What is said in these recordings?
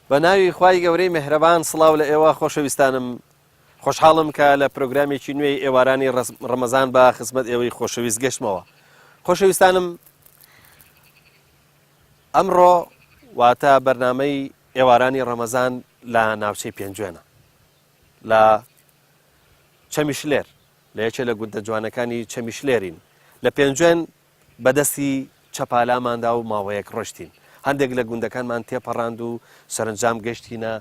بە ناوی خوای گەورەی مهرەبان سڵاو لە ئێوە خۆشەویستانم خۆشحاڵم کە لە پرۆگرامێکی نوێی ئێوارانی ڕەمەزان بە خزمەت ئێوەی خۆشەویست گەشتمەوە. خۆشەویستانم ئەمڕۆ واتە بەرنامەی ئێوارانی ڕەمەزان لە ناوچەی پێنجوێنە لە چەمیشلێر لە یەکێ لە گوندە جوانەکانی چەمیشلێرین لە پێنجوێن بەدەستی چەپالاماندا و ماوەیەک ڕۆشتین هەندێک لە گوندەکانمان تێپەڕاند و سەرنجام گەشتینە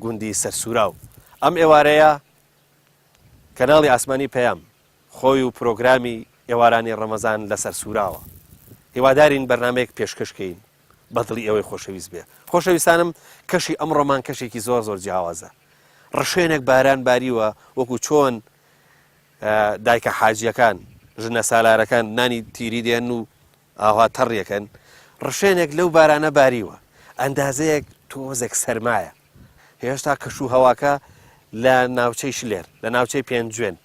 گوندی سەرسوراو. ئەم ئێوارەیە کەناڵی ئاسمانی پەیام خۆی و پرۆگرامی ئێوارانی ڕەمەزان لە سەرسوراوە. هیوادارین بەرنامەیەک پێشکەشکەین بەدڵی ئەوەی خۆشەویست بێ. خۆشەویستانم کەشی ئەمڕۆمان کەشێکی زۆر زۆر جیاوازە. ڕەشێنێک باران باریوە وەکو چۆن دایکە حاجیەکان ژنە سالارەکان نانی تیری دێن و ئاوا تەڕیەکەن. ڕەشێنێک لەو بارانە باریوە ئەندازەیەک تۆزێک سەرمایە. هێشتا کەش و هەواکە لە ناوچەی شلێر لە ناوچەی پێنجوێن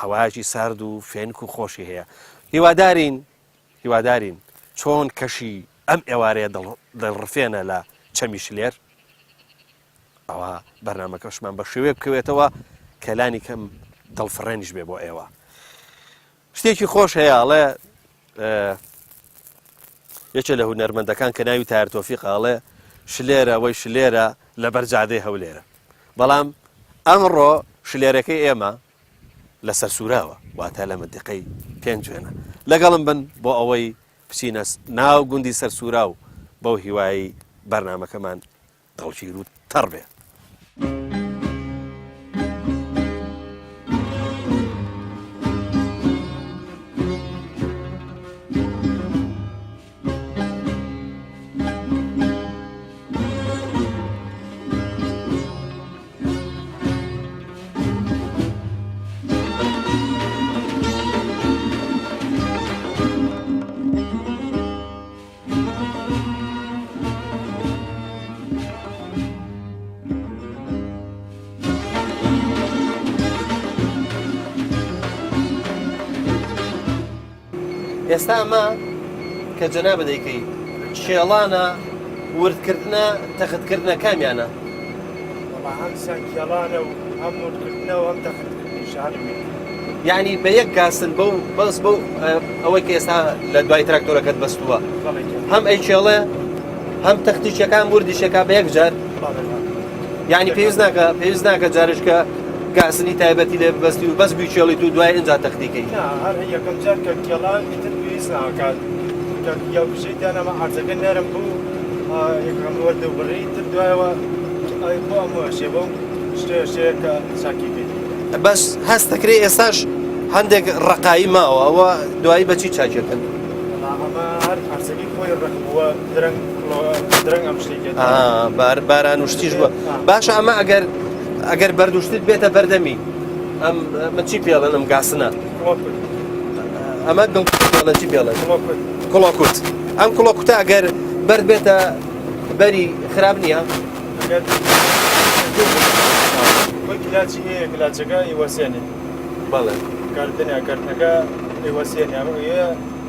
هەوایەکی سارد و فێنک و خۆشی هەیە. هیوادارین چۆن کەشی ئەم ئێوارەیە دڵڕفێنە لە چەمی شلێر ئەوە بەرنامەکەشمان بە شێوەیە بکەوێتەوە کەلانی کەم دڵفڕێنیش بێ بۆ ئێوە. شتێکی خۆش هەیە ئەڵێ یەکێ لە هونەرمەندەکان کە ناوی تایر تۆفیق ئاڵێ شلێرە وەی شلێرە لەبەر جادەی هەولێرە. بەڵام ئەمڕۆ شلێرەکەی ئێمە لە سەرسوراوە واتە لە مەنتیقەی پێنجوێنە. لەگەڵم بن بۆ ئەوەی بچینە ناو گوندی سەرسورا و بەو هیوایی بەرنامەکەمان دڵگیر و تەڕ بێ. ئێستا ئەمە کە جەنابە دەیکەی کێڵانە وردکردنە تەختکردنە کامیانە؟ هەم سانکێڵانە و هەم وردکردنەوە هەم تەختکردنی شارمی. یعنی بە یەک گاسن بەس بەو ئەوەی کە ئێستا لە دوای تراکتۆرەکەت بەستووە هەم ئەی کێڵێ هەم تەختیشەکان وردیشەکە بە یەک جار. یعنی پێویست ناکە جارشکە گاسنی تایبەتی لێ بەستی و بەس بیچێڵیت و دوای ئەنجا تەختیکەی. هەر یەکەم جار کە کێڵان ئیتر پێویست ناکات کە یاوبژەی دانەمە عەرزەکە نەرم بوو یەکەم وەردە بڕی تر دوایەوە بۆ ئەمە شێبە شتێکە چاکی بێت. بەس هەست دەکرێت ئێستاش هەندێک ڕقایی ماوە ئەوە دوایی بەچی چاکێتن؟ ئەمە هەر عەرزەکەی خۆی ڕقبووە درەنگ ئەم شتێکێت باران و شتیش بووە. باشە ئەمە ئەگەر بەردوشتت بێتە بەردەمی ئەم من چی پێڵێن ئەم گاسنە؟ ئەمە دڵ چی پێڵێن؟ کوڵۆکوت. ئەم کوڵۆکوتە ئەگەر بەرد بێتە بەری خراپ نییە؟ کلاچی هەیە کلاچەکە ئیوەسێنێ. بەڵێ کاردنیا کارتەکە ئیوەسێنێ ئەمە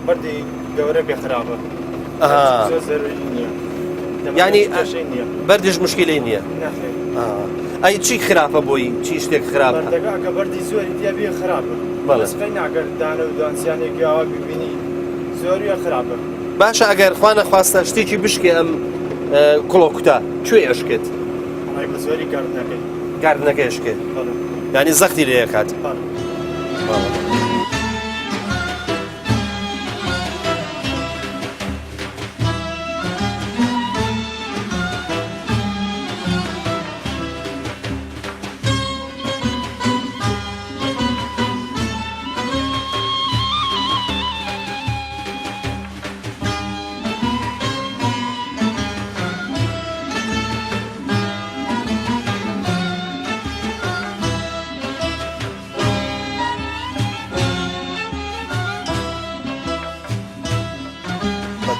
بەردی گەورە بێ خراپە. زۆر زەروری نییە. یعنی بەردیش مشکلەی نییە. ئەی چی خراپە بۆی؟ چی شتێک خراپە؟ بەردەکە ئەگە بەردی زۆری تیا بێ خراپە. بەڵێ ناگەر دانە و دانسیانێکی ئاوا ببینی زۆریە خراپە. باشە ئەگەر خوا نەخواستە شتێکی بشکێ ئەم کوڵۆکوتە کوێ ئەشکێت؟ بە زۆری گاردنەکەی ئەشکێت. یعنی زەختی لێ کات.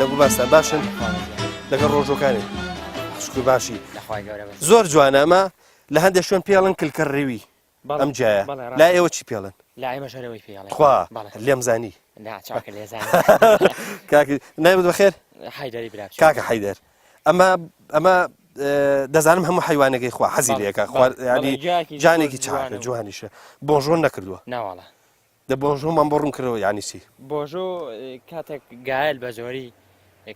دەبوو باستا باشن لەگەڵ ڕۆژۆکانی شکر باشی زۆر جوانە. ئەمە لە هەندێک شوێن پێڵن کلکە ڕێوی ئەم جایە. لا ئێوە چی پێڵن؟ لا ئێمە ژەرەوەی پێڵێن. خوا لێم زانی چاکە لێزانی. کاکی نایبێت بەخێر؟ حەیدەری برا کاکە حەیدەر ئەمە دەزانم هەموو حیوانێکی خوا حەزی لەکە ینی جانێکی چاکە جوانیشە بۆژۆ نەکردووە ناوەڵە دە بۆژۆمان بۆ ڕوون کردەوە ینی چی بۆژۆ کاتێک گایل بە زۆری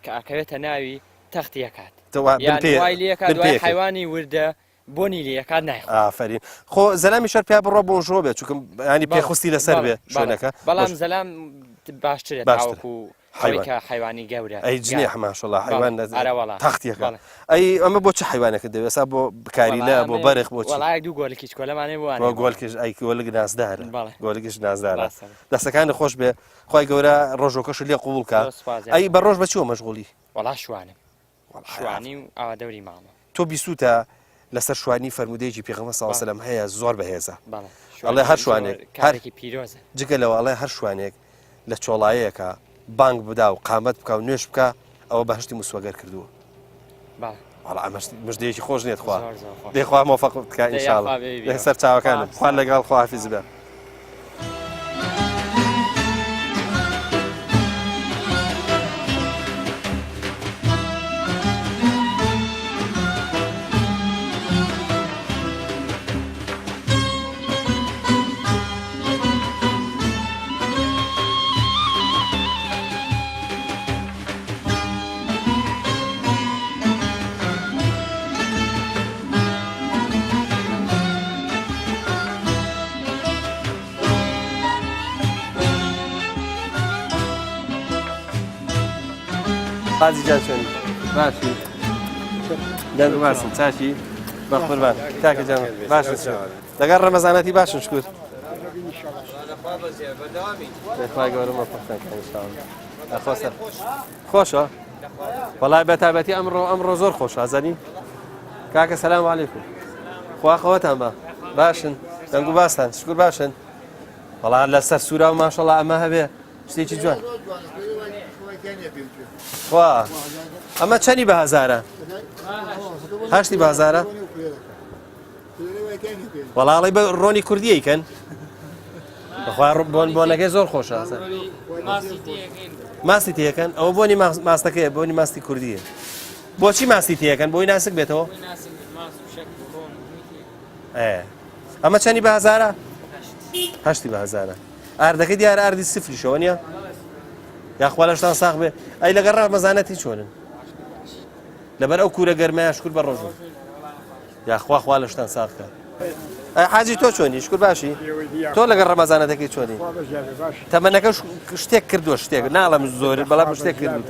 کە ئاکەوێتە ناوی تەختی ئەکات دوای حیوانی وردە بۆنی لەکات نایخ ئافرین خۆ زەلامی شەر پیا بڕۆ بۆژۆ بێت چونکە ینی پێخستی لەسەر بێ شوێنەکە بەڵام زەلام باشترێت تاوەکو حیوانی گەورە ئەی جنێ ماشەڵڵا حیوان تەختیەکە ئەی ئەمە بۆ چه حیوانەکە دەوێت ئێستا بۆ بکاری لە بۆ بەرێک بۆ وڵای دوو گۆلێکی کۆلەمانێ بۆ گۆلکش ئەی گۆلک نازدارە گۆلێکیش نازدارە دەستەکانی خۆش بێ خی گەورە ڕۆژۆکەش لێ قوڵکە ئەی بە ڕۆژ بەچیوە مەشغوڵی وڵا شوانم شوانی و ئاوا دەوری ماڵە تۆ بیسوتە لەسەر شوانی فەرمودەیەکی پێغەمبەر صلی الله علیه و سلم هەیە زۆر بەهێزە ئەڵێ هەر شوانێک کارێکی پیرۆزە جگە لەوە ئەڵێ هەر شوانێک لە چۆڵایەکە بانگ بدا و قامەت بکە و نوێش بکە ئەوە بەهشتی موسوەگەر کردووە وڵا مژدەیەکی خۆش نێت خوا دێخوا مۆفەق بکە ئینشاءڵڵا لەسەر چاوەکانم خوا لەگەڵ خواحافیز بێ قازی جان شوێن باشی دەنگ باشن چاشی بەخبربان کاکە جان باشن لەگەڵ ڕەمەزانەتی باشن شکر خی گەورە مەفەقتان کە ئینشاءڵڵا خۆسەر خۆشە وەڵای بەتابەتی ئەمڕۆ زۆر خۆش ئازانی کاکە سەلام عەلەیکوم خوا خەوەتان بە باشن دەنگ و باستان شکر باشن وەڵا لەسەر سوورا و ماشەڵڵا ئەمە هەبێ شتێکی جوان وا ئەمە چەندی بە هەزارە هەشتی بە هەزارە وەڵاڵی بە ڕۆنی کوردیەکەن بەخوا بۆنەکەی زۆر خۆشە ماستی تێەکەن ئەوە بۆنی ماستەکەیە بۆنی ماستی کوردیە بۆچی ماستی تێەکەن بۆی ناسک بێتەوە ئەمە چەندی بە هەزارە هەشتی بە هەزارە ئاردەکەی دیارە ئاردی سفریشەوە نیە یاخوا لەشتان ساغ بێ ئەی لەگەڕ ڕەمەزانەتی چۆنن لەبەر ئەو کوورە گەرمایە شکر بە ڕۆژ یاخوا خوا لەشتان ساغکە حاجی تۆ چۆنی شکر باشی تۆ لەگەڵ ڕەمەزانەتەکەی چۆنی تەمەنەکە شتێک کردووە شتێک ناڵم زۆر بەڵام شتێک کردو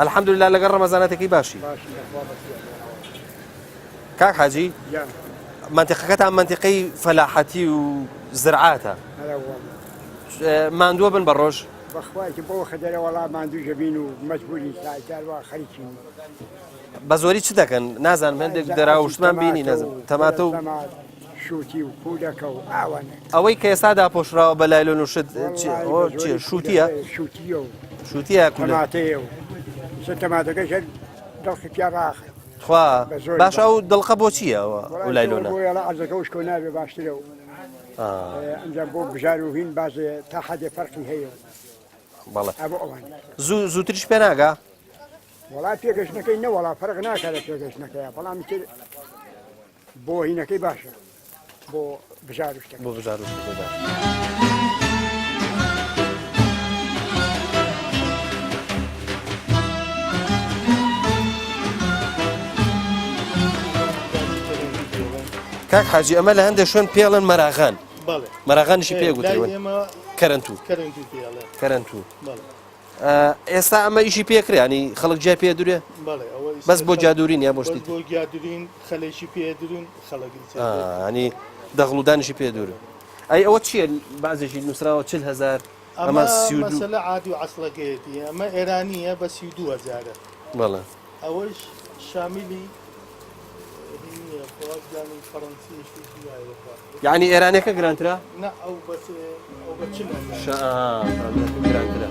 الحەمدوللا لەگەڵ ڕەمەزانەتەکەی باشی کاک حاجی منتیقەکەتان منتیقەی فەلاحەتی و زرعاتە ماندووە بن بە ڕۆژ بەخوایکی بۆ خەدەرە وەڵام ماندوو ژەبین و مەجبوری ساعتاروا خەریکی بە زۆری چ دەکەن نازانم هەندێک دەراوشتمان بینی نەزم تەماتە و شووتی و پودەکە و ئاوانە ئەوەی کە ئێستا پۆشراوە بە لایلۆن و شت شووتیە شووتیە و شووتیە تەماتەیە و تەماتەکەش دڵخی پیا ڕاخە خوا باش ئەو دڵقە بۆ چییە ئەو لایلۆنە ئەزەکە وشکۆ نابێ باشترە و ئەنجام بۆ بژار و هین بازێ تا حەدێ فەرقی هەیە بەڵێ زووتریش پێ ناگا وڵات پێگەشتەکەی نەوەڵا فەرق ناکات لە پێگەشتەکەیە بەڵام بۆ هینەکەی باشە بۆ بژار شتەکە بۆ بژار باش کاک حاجی ئەمە لە هەندێک شوێن پێڵن مەراغان مەراغانیشی پێگوتەوە کەرەنتوو ئێستا ئەمە ئیشی پێکرێنی خەڵک جیا پێ دوورێ بەس بۆ جادوورین یا بۆشتی بۆ جادوورین خەلێکی پێدرون خەڵکی دەغڵودانیشی پێ دوورە ئەی ئەوە چییە بازێکی نووسراوە 40,000 ئەمە مەسەلە عادی و عەسڵەکەیەتی ئەمە ئێرانیە بە 32,000 بەڵێ ئەوەش شامیلی یعنی ئێرانەکە گرانترە؟ نه ئەو بە گرانترە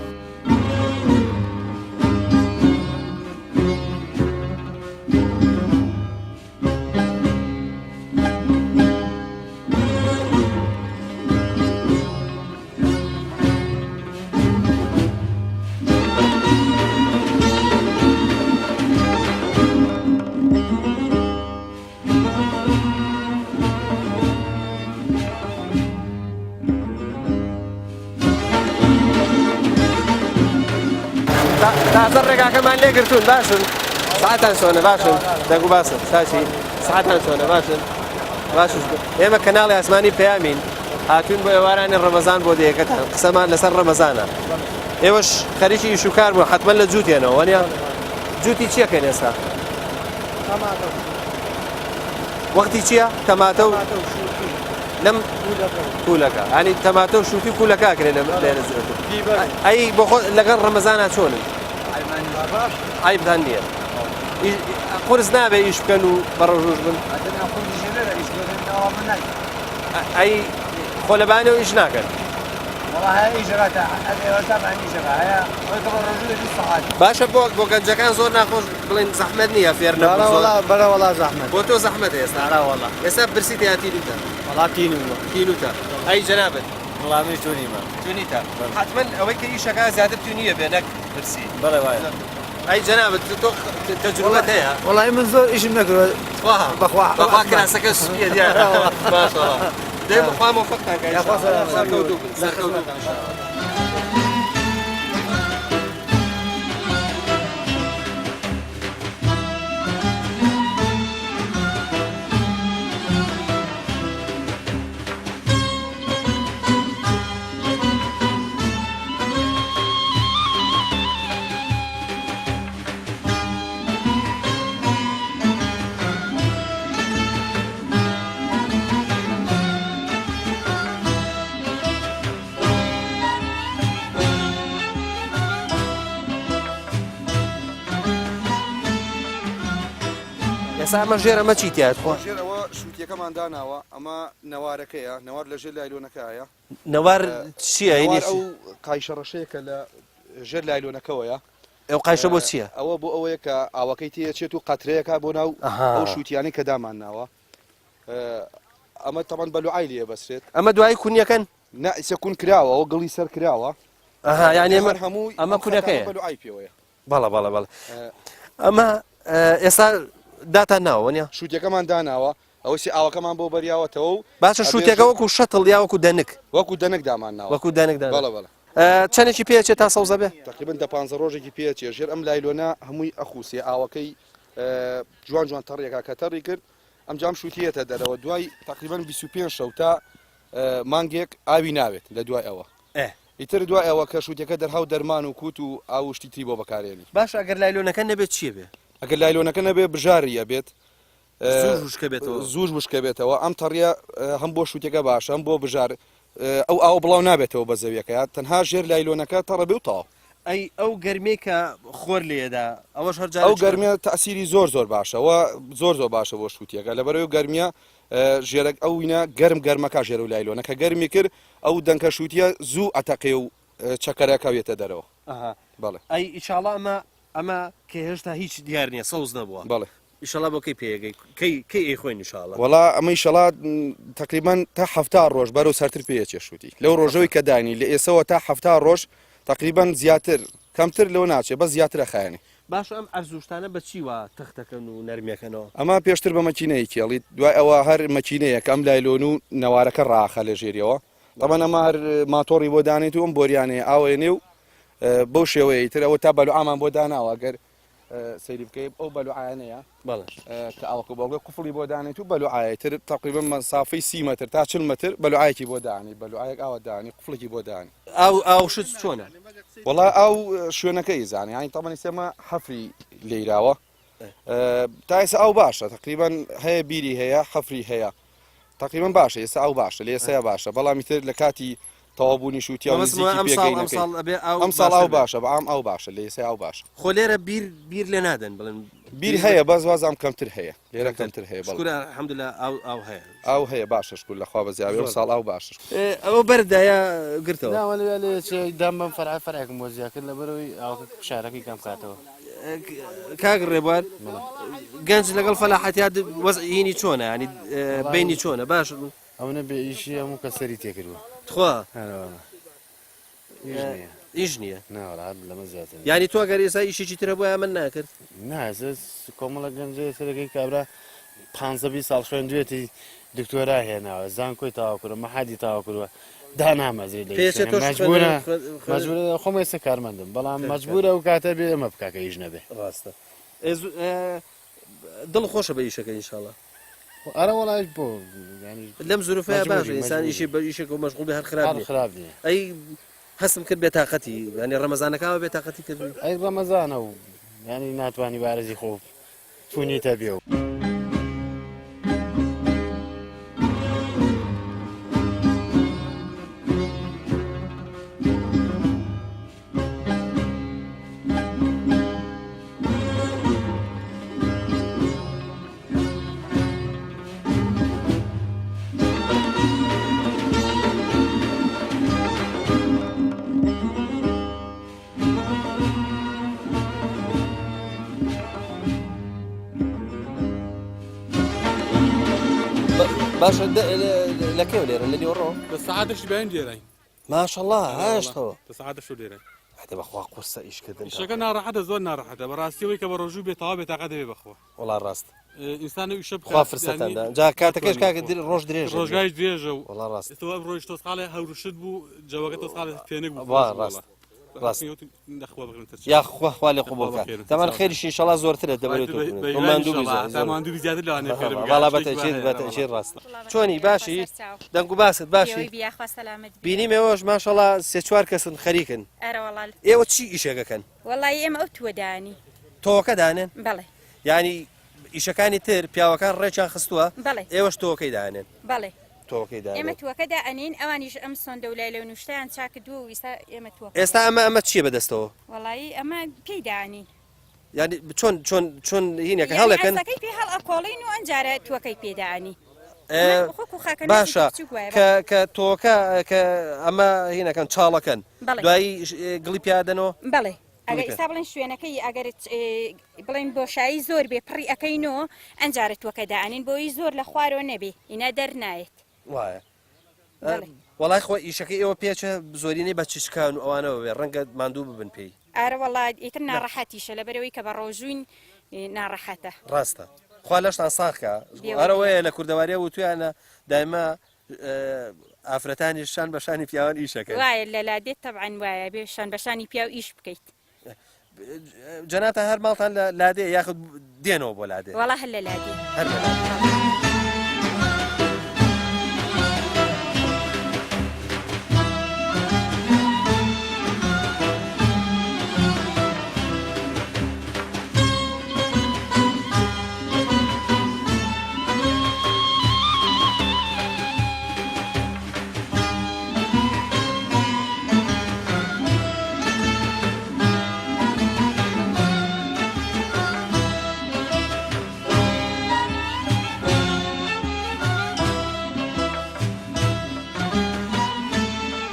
بەرزە ڕێگاکەمان لێگرتوون باشن ساعتان چۆنە باشن دەنگ و باسن ساچی ساعتان چۆنە باشن باشش ئێمە کەناڵی ئاسمانی پەیامین هاتوون بۆ ئێوارانی ڕەمەزان بۆ دەیەکەتان قسەمان لەسەر ڕەمەزانە ئێوەش خەریکی ئیش و کار بوو حتمما لە جووتێنەوە وانیا جووتی چیەکەن ئێستا وەختی چییە تەماتە و لەم پولەکە ینی تەماتە و شووتی پولەکەکرێ لێرە ئەی بۆ خۆ لەگەڵ ڕەمەزانە چۆنن عیبتان نییە قورس نابێ ئیش بکەن و بەڕۆژوش بن ئەی خۆلەبانێ و ئیش ناکەن باشە بۆ گەنجەکان زۆر ناخۆش بڵێن زەحمەت نییە فێر بەرەوەڵا زەحمەت بۆ تۆ زەحمەت ئێستا ئێستا برسی تیاتیروتە تینوتە ئەی جەنابەت وڵامی تونیمە تونیتە حتمما ئەوەی کە ئیشەکە زیاتر تو نییە بێ نەک برسی بەڵێ وایە ئەی جەنابەت تۆ تەجروبەت هەیە وڵی من زۆر ئیشم نەکرد بەخوا کراسەکە سوپیە دیارە باشەوە دەی بخوا مۆفەقتان سەرکەوتوو بن سەرکەوتوو ئێستا ئەمە ژێر ئەمە چی تیات خۆ ژێرەوە شووتیەکەمان داناوە ئەمە نەوارەکەیە نەوار لە ژێر لایلۆنەکەیە نەوار چییە ئەو قایشەڕەشەیەکە لە ژێر لایلۆنەکەەوەیە ئەو قایشە بۆ چییە ئەوە بۆ ئەوەیە کە ئاوەکەی تێچێت و قەترەیەکە بۆ ناو ئەو شووتیانی کە دامان ناوە ئەمە تەمان بەلوعای لێ بەسرێت ئەمە دوای کونیەکەن نائسەکون کراوە ئەو گڵی سەر کراوە یعنی هەموو ئەمە کونەکەیە بەلوعای پێوەیە بەڵە بەڵە بەڵە ئەمە ئێستا داتان ناوە نیە شووتەکەمان داناوە ئەوەسی ئاوەکەمان بۆ بەریاوەتەوە و باشە شووتێکە وەکو شەتڵ یا وەکو دەنک وەکو دەنک دامان ناوە وەکو دەنک بەڵە بەڵە چەندێکی پێچێت تا سەوزە بێ تقریبن دە 15 ڕۆژێکی پێچێ ژێر ئەم لایلۆنا هەمووی ئەخوسێ ئاوەکەی جوان جوان تەڕێکا کە تەڕی کرد ئەمجام شووتیەتە دەرەوە دوای تقریبن 25 شەو تا مانگێک ئاوی ناوێت لە دوای ئەوە ئیتر دوای ئەوە کە شووتەکە دەرهاو دەرمان و کووت و ئاوشتی تری بۆ بەکارێنی باش ئەگەر لایلۆنەکە نەبێت چیە بێ ئەگەر لایلۆنەکە نەبێ بژاریە بێت زوو وشکە بێتەوە ئەم تەڕیە هەم بۆ شووتەکە باشە هەم بۆ بژار ئەو ئاو بڵاو نابێتەوە بە زەویەکە تەنها ژێر لایلۆنەکە تەڕە بێ و تاو ئەو گەرمەی کە خۆر لێدا ئەوەش هەر ئەو گەرمیە تەسیری زۆر زۆر باشەوە زۆر باشە بۆ شووتیەکە لەبەرەوەی گەرمیە ژێرەك ئەو وینە گەرمەکە ژێر و لایلۆنەکە گەرمی کرد ئەو دەنکە شووتیە زوو ئەتەقێ و چەکەرەکەوێتە دەرەوە بەڵێ ئەی ئیشاڵە ئەمە کە هێشتا هیچ دیار نییە سەوز نەبووە بەڵێ ئیشەڵا بۆ کەی پێگەی کەی ئەیخۆین ئیشاڵە وڵا ئەمە ئیشەڵا تقریبان تا هەفتا ڕۆژ بەرەو سەرتر پێچێ شووتی لەو ڕۆژەوەی کە دانی لە ئێسەوە تا هەفتا ڕۆژ تقریبان زیاتر کەمتر لەوە ناچێت بە زیاترە خایانی باش ئەم ئەرزوشتانە بە چیوە تەختەکەن و نەرمیەکەنەوە ئەمە پێشتر بە مەکینەیە کێڵیت دوای ئەوە هەر مەکینەیە کە ئەم لایلۆن و نەوارەکە ڕاخە لە ژێریەوە طبعا ئەمە هەر ماتۆڕی بۆ دانێت و ئەم بۆریانەیە ئاوێنێ و بەو شێوەیە تر ئەوە تا بەلوعامان بۆ داناوە گەر سەیری بکەیت ئەو بەلوعانەیە کە ئاوەکە بۆگە قوفڵی بۆ دانێت و بەلوعایەتر تقریبا مەسافەی 30 متر تا 40 متر بەلوعایەکی بۆ دانی بەلوعایەک ئاوە دانی قوفڵێکی بۆ دانی ئاو شت چۆنە وڵا ئەو شوێنەکەی زانانی ینی تەمەنی سێمە حەفری لێراوە تا ئێستا ئەو باشە تقریبا هەیە بیری هەیە حەفری هەیە تقریبا باشە ئێستا ئەو باشە لە ئێستا باشە بەڵامی تر لە کاتی تەوابوونی شووتی ئەم ساڵ ئەو باشە بە ئام ئەو باشە لە ئێستا ئەو باشە خۆ لێرە بیر لێ نادەن بڵێن بیر هەیە بەس وازام کەمتر هەیە لێرە کەمتر هەیە الحەمدوللا ئەو هەیە ئەو هەیە باشە شکر لەخوا بەزیاوی ئەو ساڵ ئەو باشە ئەوە بەردایە گرتەوە دام بەم فەرعەکەم بۆ زیاکرد لەبەرەوەی ئاوکە شارەکەی کەم کاتەوە کاک ڕێبوار گەنج لەگەڵ فەلاحەتیات وەزعینی چۆنە ینی بینی چۆنە باش ئەوە بێ ئیشی هەموو کە سەری تێکردووە خوا ئیش نییە لەمە زیاتر ینی تۆ گەر ئێستا ئیشێکی ترە بۆیە من ناکرد نازە کۆمەڵە گەنجێ سەرەکەی کابرا 15 ساڵ خوێندوێتی دکتۆرا هێناوە زانکۆی تاوا کردوە مەحادی تاوا کردوە دانامەزێ مەجبورە خۆم ێستا کارمەندم بەڵام مەجبورە و کاتە بێ ئەمە بکاکە هیچ نەبێ ڕاستە دڵ خۆشە بە ئیشەکە ئینشاڵڵا ئەرە وڵای بۆ لەم زروفەیە باش ئینسان ئیشی بە ئیشێک و مەشغوڵ بێ هەر خراپ نییە ئەی هەستم کرد بێتاقەتی ینی ڕەمەزانەکەەوە بێتاقەتی کرد ئەی ڕەمەزانە و ینی ناتوانانی بارزی خۆ چونیتە بێ و باشە لەکەو لێرە لە نیوەڕۆ بە سعادەش بەیان دێرای ماشەڵڵا هاشتەوە بە سعادەش دێرای هەتە بەخوا قورسە ئیشکردن شەکە ناڕەحەتە زۆر ناڕەحەتە بەڕاستیەوەی کە بە ڕۆژوو بێتەوە بێتاقە دەبێ بخۆ وڵا ڕاست ئینسانە ئیشە خوا فرسەتەندا جا کاتەکەش کاکە ڕۆژ درێژ ڕۆژگای درێژە و وڵا ڕاست ئێستەوە ڕۆژ تۆسقالێ هەوروشت بوو جەوەکە تۆسقالێ پێنێک بوو ڕاست یا خوا لێ قوبوڵ بکات تەمان خێریشی ئینشەڵڵا زۆرترە دەبێت ماندوو زیاتر لەوانەیە وڵا بەتەچێت ڕاستە چۆنی باشی دەنگ و باست باشی بینیمەوەش ماشەڵڵا سێ چوار کەسن خەریکن ئێوە چی ئیشێکەکەن وەڵی ئێمە ئەو تووەدانی تۆکە دانێن بەڵێ ینی ئیشەکانی تر پیاوەکان ڕێکیان خستووە بەڵێ ئێوەش تۆکەی دانێن بەڵێ تۆکەی ئێمە دانێن تووەکەدا ئەنین ئەوانیش ئەم سۆندە و لای لە نوشتیان چاکە دووە و ئیسا ئێمە تووە ئێستا ئەمە چییە بەدەستەوە وەڵی ئەمە پێی دانی ینی چۆن هینێکە هەڵەکەن پێ هەڵ ئەکۆڵین و ئەنجارە تووەکەی پێدانی باشە کە تۆکە کە ئەمە هینەکەن چاڵەکەن دوایی گڵی پیادەنەوە بڵێ ئەگە ئیستا بڵێن شوێنەکەی ئەگەرت بڵێن بۆشایی زۆر بێ پڕی ئەەکەینەوە ئەنجارە تووەکە دانین بۆی زۆر لە خوارەوە نەبێ ئینا دەرنایێت وایە وڵای خۆ ئیشەکەی ئێوە پێچە زۆرینەی بە چشکان و ئەوانەوە بێ ڕەنگە ماندوو ببن پێی ئارە وڵات ئیتر ناڕەحەتیشە لە بەرەوەی کە بە ڕۆژوین ناڕەحەتە ڕاستە خوا لەشتان ساخکە ئەرەوەیە لە کوردەواریا و تویانە دایما ئافرەتانی شان بەشانی پیاوان ئیشەکە وایە لە لادێت تەبعەن وایە بێ شان بەشانی پیا و ئیش بکەیت جەناتە هەر ماڵتان لە لادێ یاخود دێنەوە بۆ لادێ وەڵا هەر لە لادێ هەر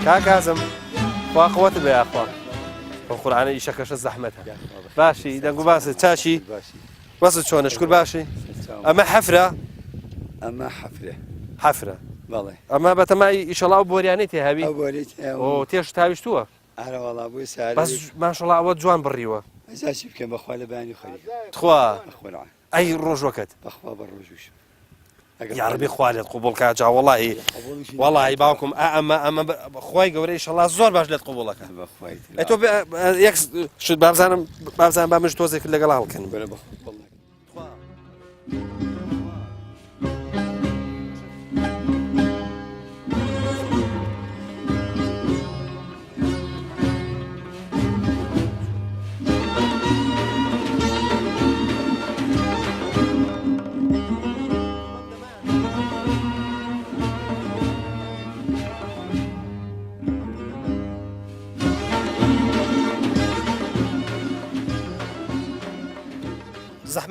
کاکازم خوا قوت بێ یاخوا بە قورعانە ئیشەکەشە زەحمەتە باشی دەنگ و باسە چاشی وەسە چۆنە شکر باشی ئەمە حەفرە ئەمە حەفرە بەڵێ ئەمە بەتەمای ئیشەڵاو بۆریانەی تێهاوی ئەو تێش تاویشتووە ئارەوەڵا بووی ساری بەس ماشەڵڵا ئەوە جوان بڕیوە ئەزاچی بکەم بەخوا لە بانی خۆی خوا بەخۆرا ئەی ڕۆژوەکەت بەخوا بە ڕۆژوش یاڕبی خوالێت قوبڵ کا جا وەڵی وەڵی باوکم ئەمە خۆی گەورەی شەڵا زۆر باش لێت قوبڵەکە بەخوای تۆ یەک شت بابزانم بامژ تۆزێک لەگەڵ هەڵکەن بەرە بەخۆ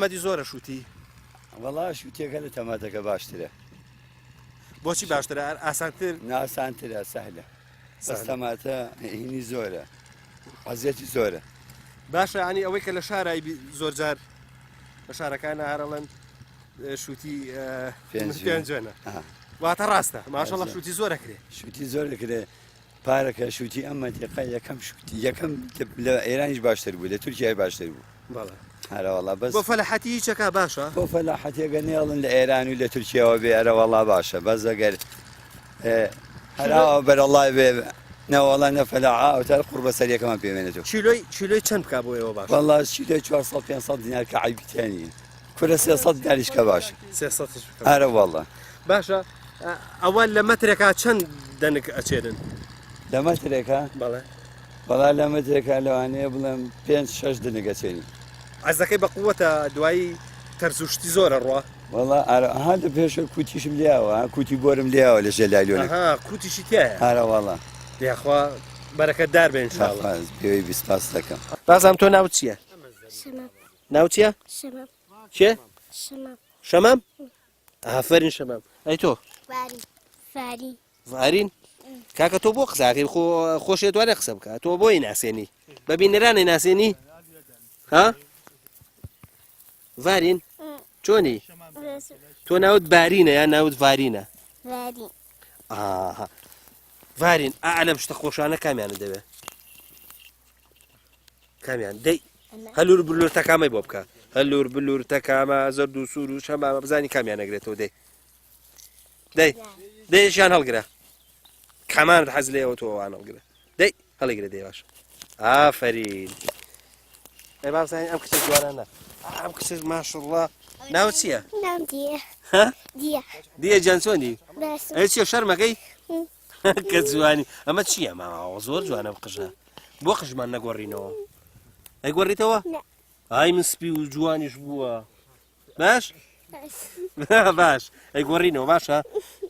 زەحمەتی زۆرە شووتی وەڵا شوتێکە لە تەماتەکە باشترە بۆچی باشترە ئاسانتر ناسانترە سەهلە سەستەماتە هینی زۆرە عەزیەتی زۆرە باشە ینی ئەوەی کە لە شارایی زۆر جار لە شارەکانە هەرەڵەن شووتی پێنجێنە واتە ڕاستە ماشەڵڵا شووتی زۆرەکرێ شووتی زۆر دەکرێ پارەکە شووتی ئەم منتیقە یەکەم شووتی یەکەم لە ئێرانیش باشتر بوو لە تورکیای باشتر بوو بەڵێ هەرەوەڵا بەس بۆ فەلەحەتی هیچەکە باشە بۆ فەلاحەتێکە نێڵن لە ئێران و لە تورکیاوە بێ ئەرەوەڵا باشە بەس ئەگەر هلا بەرەڵای بێ نەوەڵای نەفەلاعا ئەوتار قوربە سەریەکەمان پێوێنێتەوە چیلۆی چەند بکا بۆ ئێوە باش والله چیلۆی 400-500 دینار کە عیبیتیانی کورە 300 دیناریش کە باشە 300 ئارە والله باشە ئەوە لە مەترێکا چەند دەنگ ئەچێرن لە مەترێکە بەڵێ بەڵا لە مەترێکە لەوانەیە بڵێم 5-6 دنەگەچێنی عەزەکەی بە قووەتە دوایی تەرزوشتی زۆرە ڕوا والله ئارە ئەها لە پێشە کوتیشم لیاوە کوتی بۆرم لیاوە لە ژەلایلۆنە ئەها کوتیشی تایە ئارە والله یاخوا بەرەکەتدار بێ ئینشاڵڵا پێوەی 20 دەکەم بازام تۆ ناوت چییە ناو چییە چێ شەمام ئافرین شەمام ئەی تۆ فارین کاکە تۆ بۆ قساکەی خۆشێ دوانە قسە بکە تۆ بۆی ناسێنی بەبینەرانەی ناسێنی ها ڤارین چۆنی تۆ ناوت بارینە یان ناوت ڤارینە ڤارین ئالەم شتە خۆشانە کامیانە دەوێ کامیان دەی هەلور بلور تەکامەی بۆ بکە هەلور بلور تەکامە زەرد و سوور و شەمامە بزانی کامیان نەگرێتەوە دەی دەیشیان هەڵگرە کامانت حەز لێەوە تۆوان هەڵگرە دەی هەڵیگرە دەی باش ئافرین ئەی بابزانین ئەم کچە جوانانە ئەم کچە ماشەڵڵا ناوت چییە؟ دیە گیان چۆنی؟ ئەی چییە شەرمەکەی؟ کە جوانی ئەمە چییە ماوە زۆر جوانە قژە بۆ قژمان نەگۆڕینەوە ئەی گۆڕیتەوە؟ ئای من سپی و جوانیش بووە باش؟ باش ئەی گۆڕینەوە باشە؟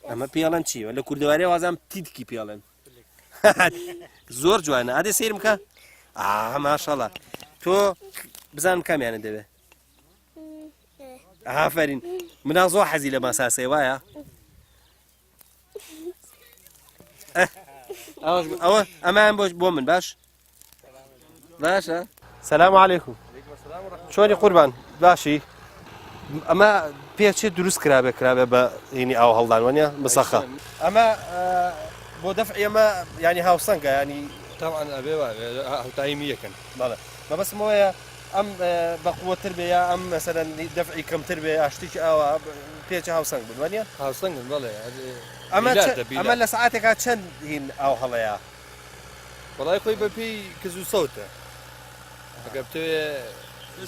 ئەمە پێڵەن چیوە لە کوردوارێ وازام تیتکی پێڵێن زۆر جوانە ئادێ سیرم کە؟ ماشەڵڵا تۆ بزانم کامیانە دەوێ ئافرین منە زۆر حەزی لە ماساسێ وایە؟ ئەوە ئەمان بۆ من باش؟ باشە؟ سەلام عەلەیکوم چۆنی قوربان باشی؟ ئەمە پێچێ دروست کرابێ بە هینی ئاو هەڵدان وانە بسەخە ئەمە بۆ دەفعی ئەمە ینی هاوسەنگە ینی طبعا ئەبێ هەوتایمی یەکەن بەڵێ مەبەسمەوەیە ئەم بەقووەتر بێ یا ئەم مەسەرەن دەفعی کەمتر بێ ئاشتێکی ئاوە پێچە هاوسەنگ بن وانە؟ هاوسەنگن بەڵێ ئەمە لە سعاتێکا چەند هین ئاو هەڵەیە؟ وەڵای خۆی بەپی کز و سەوتە ئەگە بتوێ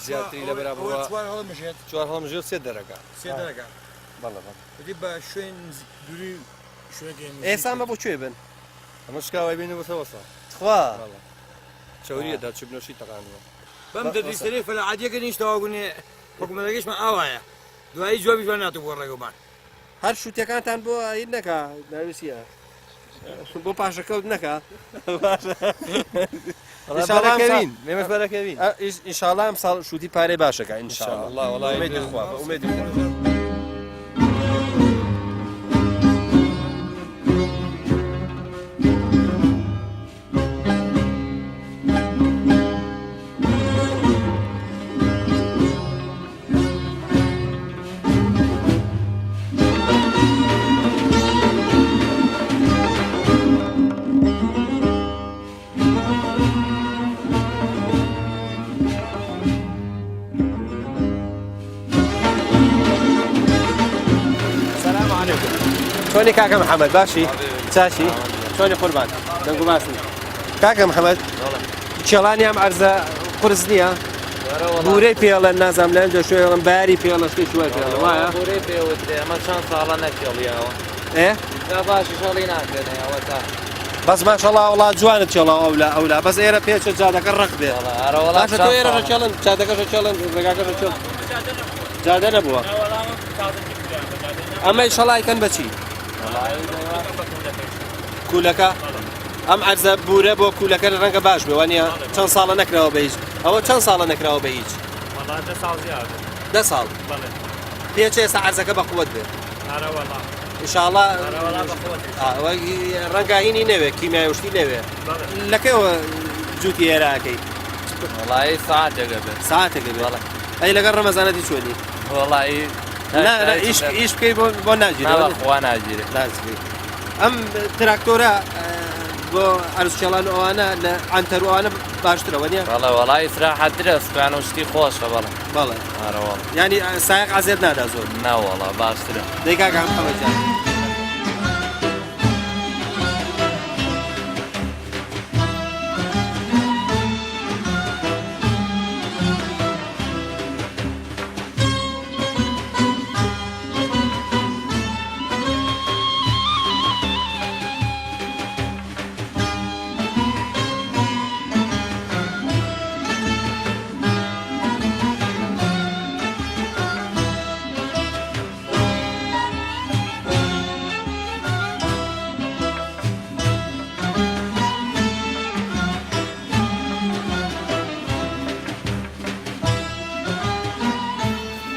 زیاتری لە بەرابەوە چوار هەڵمژێت سێ دەرەکە بەڵێ بە شوێن دووری شوێنێکی ئێسان بە بۆ کوێ بن؟ ئەمە شکاوای بینە بەسەوەسە خوا چاوریەدا چبنەوشی تەقانەوە بەم دەدریسەرێ فەلە عادیەکە نیشتەواگونێ حکومەتەکەیشمان ئاوایە دوایی جوابی جوان ناتو بۆ ڕێگەمان هەر شووتەکانتان بۆ هیچ نەکا ناویسیە بۆ پاشەکەوت نەکا بەرەکەوین مێمەش بەرەکەوین ئینشاڵڵا ئەم ساڵ شووتی پارەی باشەکە ئینشاڵڵا وەڵای خوا بە ئومێدی چۆنی کاکە محەممەد باشی چاشی چۆنی قوربان دەنگ و باسن کاکە محەممەد کێڵانی ئەم عەرزە قورس نییە بورەی پێڵەن نازام لەن دەشوێڵم باری پێڵەشتی شوێ پێڵە وایە بورەی پێوترێ ئەمە چەند ساڵە نەکێڵیەوە ئێ باشی شەڵی ناکردنەوە تا بەس ماشەڵڵا وڵات جوانت چێڵە ئەولا بەس ئێرە پێچە جادەکە ڕق بێ باشە تۆ ئێرە ڕەچێڵن جادەکەشە چێڵن ڕێگاکەشە چێڵ جادە نەبووە ئەمە ئیشەڵایکەن بەچی کولەکە ئەم عەرزە بورە بۆ کولەکە ڕەنگە باش بێ وانە چەند ساڵە نەکراوە بە هیچ ئەوە چەند ساڵە نەکراوە بە هیچ 10 ساڵ پێچ ئێستا عەرزەکە بە قووەت بێ ئینشاڵڵا ڕەنگە هینی نەوێ کیمیاوشتی نەوێ لەکەیەوە جووتی ئێراکەی وەڵای ساعتێکە بێت ساعتێکە بێ ئەی لەگەڵ ڕەمەزانەتی چۆنی وەڵای ئیش بکەی بۆ ناگیرێت خوا ناگیرێت ئەم تراکتۆرە بۆ عەرزکێڵان ئەوانە لە ئەنتەروانە باشترەوە نیە بەڵێ وەڵای سراحەترە سوپیان و شتی خۆشە بەڵێ بەڵێ ئارەوەڵ ینی سایق عەزیێت نادا زۆر ناوەڵە باشترە دەی کاکە محەممەد جان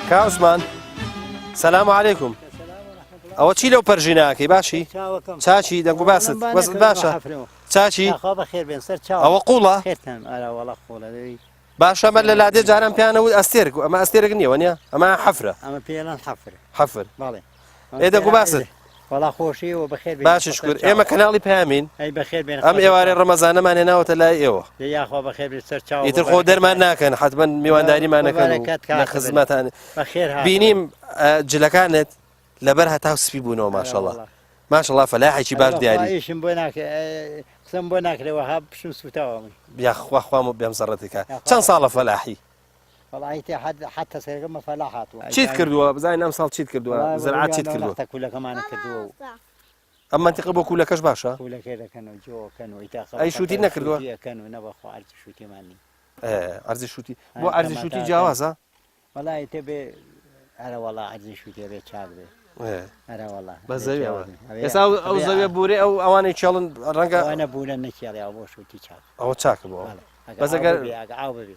کا عوسمان سەلام عەلەیکوم ئەوە چی لەو پەرژیناکەی باشی چاچی دەنگ و باست وەزت باشە چاچی ئەوە قوڵە باشە بەر لە لادێ جاران پیانەوت ئەستێرک ئەمە ئەستێرک نییەوە نیە ئەمە حەفرە حەفر ئێ دەنگ و باست باشی شکر ئێمە کەناڵی پامین ئەم ئێوارەی ڕەمەزانەمان هێناوەتە لای ئێوە ئیتر خۆ دەرمان ناکەن حتمما میوانداریمانەکەن لە خزمەتان بینیم جلەکانت لەبەر هەتاو سپی بوونەوە ماشەڵڵا ماشەڵڵا فەلاحێکی باش دیاری قسم بۆ ناکرێەوە ها پشم سوتاوە من یاخوا خوام و بێم زەڕەتێکە چەند ساڵە فەلاحی وڵی حتا سێگەمە فەلا هاتووە چیت کردووە بزانین ئەم ساڵ چیت کردووە زەرعات چیت کردووە کولەکەمانە کردووە ئەم منتیقە بۆ کولەکەش باشە کولەکەی دەکەنەوە جۆکەنەوە ئەی شووتی نەکردووە ئەکەنەوە نەبەخوا ئەرزی شووتیمانی ئەرزی شووتی بۆ ئەرزی شووتی جیاوازە وڵی تێ بێ ئەرە وڵا ئەرزی شووتێ بێ چاک بێ بە زەویەوە ئێستا ئەو زەویە بورێ ئەو ئەوانەی چێڵن ڕەنگە ئەوانە بورە نەکێڵیاوە بۆ شووتی چاک ئەوە چاکە بۆ بەزەگەر ئاو ببێ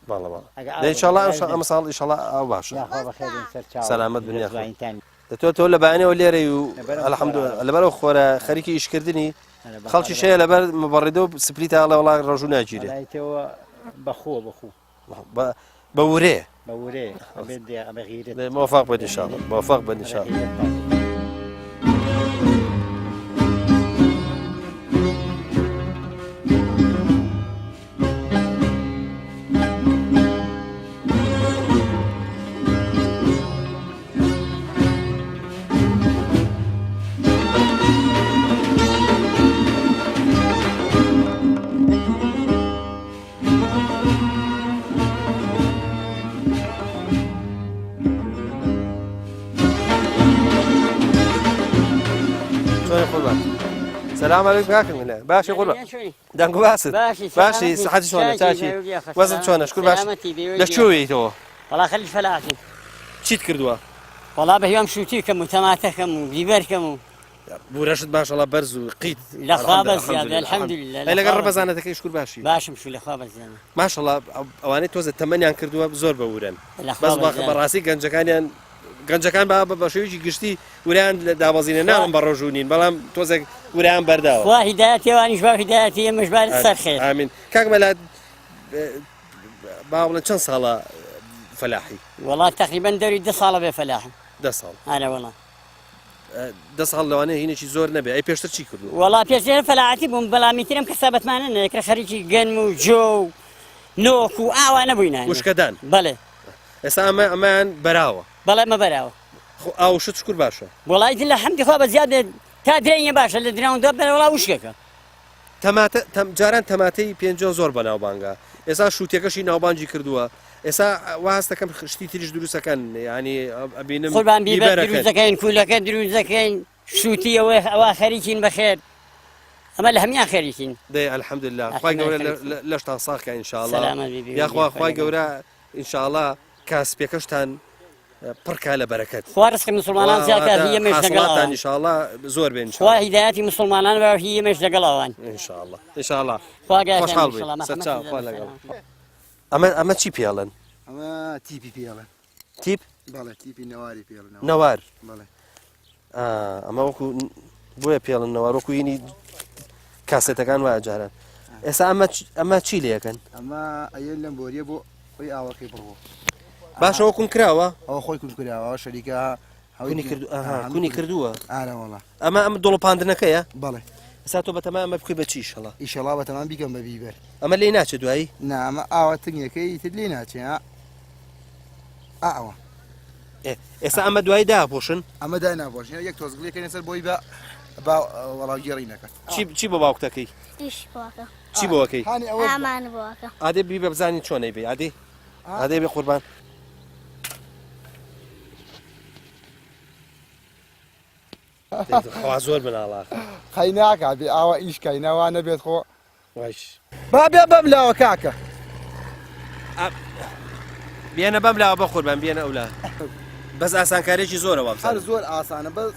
ئینشاءڵڵا ئەم ساڵ ئینشاءڵڵا ئەو باشە سەلامەت بنیا دەتوێت تۆ لە بەیانەوە لێرەی و ئەلحەمدولیلا لەبەرەوە خۆرە خەریکی ئیشکردنی خەڵکی شەیە لەبەر مەبەڕێدە و سپلی تا لە وڵات ڕۆژوو ناگیرێت بەخۆ بەخۆ بە ورێ بەورێ موفق بن ئینشاءڵڵا موفق بن ئینشاءڵڵا سلام عليكم كاكن باشي قول دانكو باسط باشي صحتي شلونك تاچی وزن چۆنە شکر باش لەکوێی تۆ والله خلي فلاحتي چیت کردووە والله بهيوم شوتي كم وتماته كم وبيبر كم بورشت ماشاءالله بەرز و قیت لخواب زياده الحمد لله لەگەڵ ڕەمەزانەتەکەی شکر باشی باشم شو لخواب زياده ماشاءالله ئەوانەی تۆزە تەمەنیان کردووە زۆر بەورن بەس بەڕاستی گەنجەکان بە شێوەیەکی گشتی وریان لە دابەزینە ناڵم بە ڕۆژوونین بەڵام تۆزێک وریان بەرداوە خوا هیدایەتی وانیش با هیدایەتی ئێمەش بارت سەر خێر ئامین کاک مەلات با بڵێن چەند ساڵە فەلاحی والله تقریبا دەوری 10 ساڵە بێ فەلاحم 10 ساڵ ئارە والله 10 ساڵ لەوانەیە هینێکی زۆر نەبێ ئەی پێشتر چی کردو والله پێشتر فەلاحەتی بووم بەڵامی ترم کەسابەتمانە نەکرا خەریکی گەنم و جۆ و نۆک و ئاوا نەبووینان وشکەدان بەڵێ ئێستا ئەمان بەراوە بەڵێ مە بەراوە ئاو شت شکر باشە وڵای لە حەمدی خوا بە زیاد تا درێنیە باشە لە دراوە دۆ بەرە وڵا وشکەکە جاران تەماتەی پێنجۆ زۆر بە ناوبانگە ئێستا شووتێکەشی ناوبانجی کردووە ئێستا واز دەکەم شتی تریش دروستەکەن ینی ئەبینم قوربان بیبەر دروستەکەین کولەکە دروستەکەین شووتی ئەوە خەریکین بەخێر ئەمە لە هەمیان خەریکین دەی ئەلحەمدوللا خوای گەورە لەشتان ساغکە ئینشاءڵڵا یاخوا خوای گەورە ئینشاءڵڵا کاسپێکەشتان پڕکە لە بەرەکەت خوا ڕزقی مسلمانان زیاتر هی ئێمەش لەگەڵ ئینشاءڵڵا زۆر بێن خوا هیدایەتی مسلمانان بە هی ئێمەش لەگەڵ ئەوان ئینشاءڵڵا ئینشاءڵڵا خۆشحاڵ بین سەرچاو خوا لەگەڵ ئەمە چی پێڵن ئەمە تیپی پێڵن تیپ بەڵێ تیپی نەواری پێڵن نەوار بەڵێ ئەمە وەکو بۆیە پێڵن نەوار وەکو ینی کاسێتەکان وایە جاران ئێستا ئەمە چی لێەکەن ئەمە ئەیەن لەم بۆریە بۆ ئەوی ئاوەکەی بڕۆ باشەوە کون کراوە ئەوە خۆی کون کراوە شەریکە کونی کردووە ئارەوەڵە ئەمە دڵۆپاندنەکەیە بەڵێ ئێستا تۆ بەتەمان ئەمە بکوی بە چی شەڵا ئیشەڵا بەتەمان بیکەم بە بیبەر ئەمە لێ ناچێت دوایی نا ئەمە ئاوە تنگەکەی تر لێ ناچێ ئەوە ئێستا ئەمە دوایی داپۆشن ئەمە دای ناپۆشن یەک تۆزگڵێکەکەی سەر بۆی بە وەڵاوگێڕینەکە چی بۆ باوکتەکەی چی بۆەکەی ئادێ بی بە بزانین چۆنەی بێ ئادێ بێ قوربان خوا زۆر بناڵا خەی ناکە بێ ئاوە ئیشکەینەوە نەبێت خۆ واش با بێ بەم لاوە کاکە بێنە بەم لاوە بە قوربان بێنە ئەولا بەس ئاسانکارێکی زۆرەوە هەر زۆر ئاسانە بەس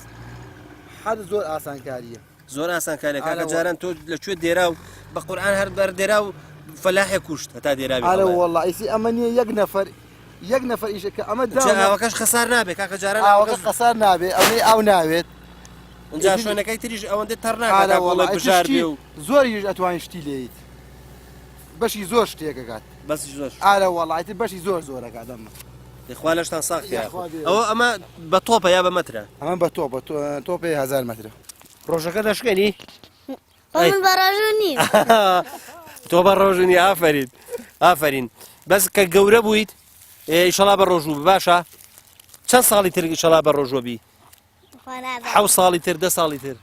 هەر زۆر ئاسانکاریە زۆر ئاسانکارێک کاکە جاران تۆ لەکوێ دێرا و بە قورئان هەر بەر دێرا و فەلاحێ کوشت هەتا دێراوی ئارە وەڵڵا ئیسی ئەمە نییە یەک نەفەر یەک نەفەر ئیشەکە ئەمە ئەوەکەش خەسار نابێت کاکە جاران ئاوەکە خەسار نابێت ئەوەی ئاو ناوێت اینجا شوێنەکەی تریش ئەوەندە تەڕ ناکات وڵی بژار بێ و زۆریش ئەتوانین شتی لێیت بەشی زۆر شتێکەکات بەسی زۆر ئارە وەڵایەتی بەشی زۆر زۆرەکات ئەمە خوا لەشتان ساختیا ئەوە ئەمە بە تۆپە یا بە مەترە ئەمە بە تۆپی 1000 مەترە ڕۆژەکە دەشکێنی من بە ڕۆژوو نیم تۆ بە ڕۆژنی ئافرین بەس کە گەورە بوویت ئیشەڵا بە ڕۆژوو باشە چەند ساڵی تر ئیشەڵا بە ڕۆژوە بی حەو ساڵی تر 10 ساڵی تر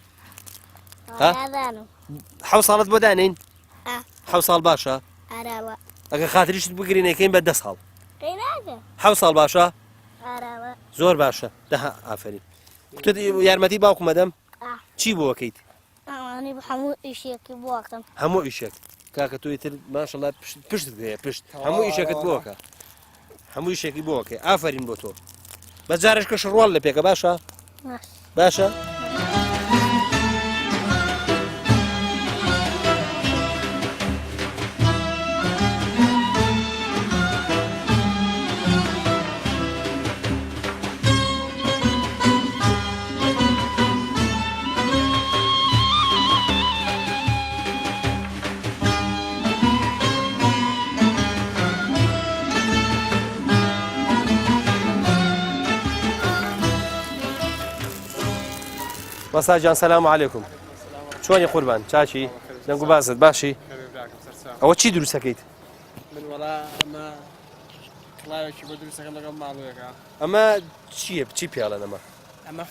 حەو ساڵت بۆ دانین حەو ساڵ باشە ئەگە خاتریشت بگرینەکەین بە 10 ساڵ حەو ساڵ باشە زۆر باشە دەها ئافرین یارمەتی باوکم مەدەم چی بۆکەیت هەموو ئیشێکی بۆکەم هەموو ئیشێک کاکە توی تر ماشەڵا پشت هەیە پشت هەموو ئیشەکەت بۆکە هەموو ئیشێکی بۆکە ئافرین بۆ تۆ بە جارش کەش ڕۆڵ لە پێکە باشە باشە مەساجان سەلام عەلەیکوم چۆنی قوربان چاچی دەنگ و بازت باشی ئەوە چی دروستەکەیت من وەڵا ئەمە کڵاوێکی بۆ دروستەکەم لەگەڵ ماڵوێکە ئەمە چییە چی پیاڵە نەمە ئەمە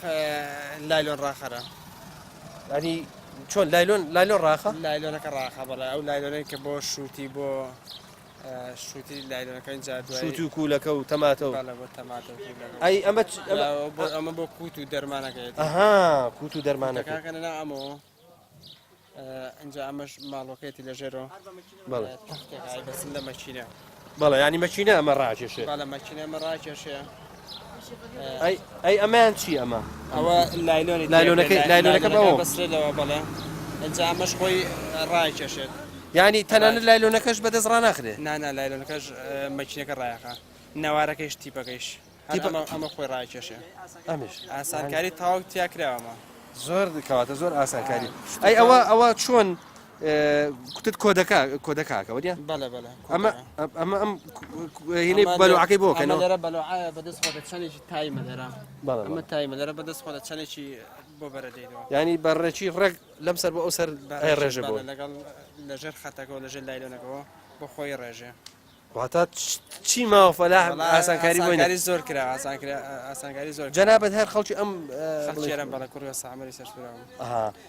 لایلۆن ڕاخەرە ینی چۆن لایلۆن ڕاخە لایلۆنەکە ڕاخە بەڵێ ئەو لایلۆنەی کە بۆ شووتی بۆ شووتی لایلۆنەکە اینجا دوای شووت و کوولەکە و تەماتە و بۆ تەماتە ئەی ئەمە بۆ کووت و دەرمانەکەیت ئەها کووت و دەرمانەکە کاکەنە ئەمەوە اینجا ئەمەش ماڵۆکەیەتی لەژێرەوە بەڵێ تەختێکای بەسن لە مەچینە بەڵێ ینی مەچینە ئەمە ڕاکێشێ بەڵێ مەچینە ئەمە ڕاکێشەیە ئەی ئەمەیان چی ئەمە ئەوە لایلۆنەکە بەوە بەسرێتەوە بەڵێ اینجا ئەمەش خۆی ڕاکێشێت ینی تەنانەت لایلۆنەکەش بەدەست ڕناخرێ نانا لایلۆنەکەش مەچینەکە ڕایەکە نەوارەکەیش تیپەکەیش ئەمە خۆی ڕاکێشێ ئەمیش ئاسانکاری تاوەک تیاکراوەمە زۆر کەواتە زۆر ئاسانکاری ئەی ئەوە چۆن کوتت کۆدەکاکە وەریان بەڵێ بەڵێ ئەمە ئەم هینەی بەلوعەکەی بۆکەنەوە لەرە بەلوعە بەدەست خۆدە چەندێکی تایمە لەرە ئەمە تایمە لەرە بەدەست خۆدە چەندێکی بۆ بەرەدەیتەوە ینی بەڕێکی ڕێک لەم سەر بۆ ئەو سەر ڕێژە بۆ لەگەڵ لەژێر خەتەکەەوە لەژێر لایلۆنەکەەوە بۆ خۆی ڕێژێ واتە چی ماوە فەلاح ئاسانکاری بۆی زۆر کرا ئاسانکاری زۆر جەنابەت هەر خەڵکی ئەم خەڵکیێرم بەڵە کوڕی سامەری سەرسوورەوە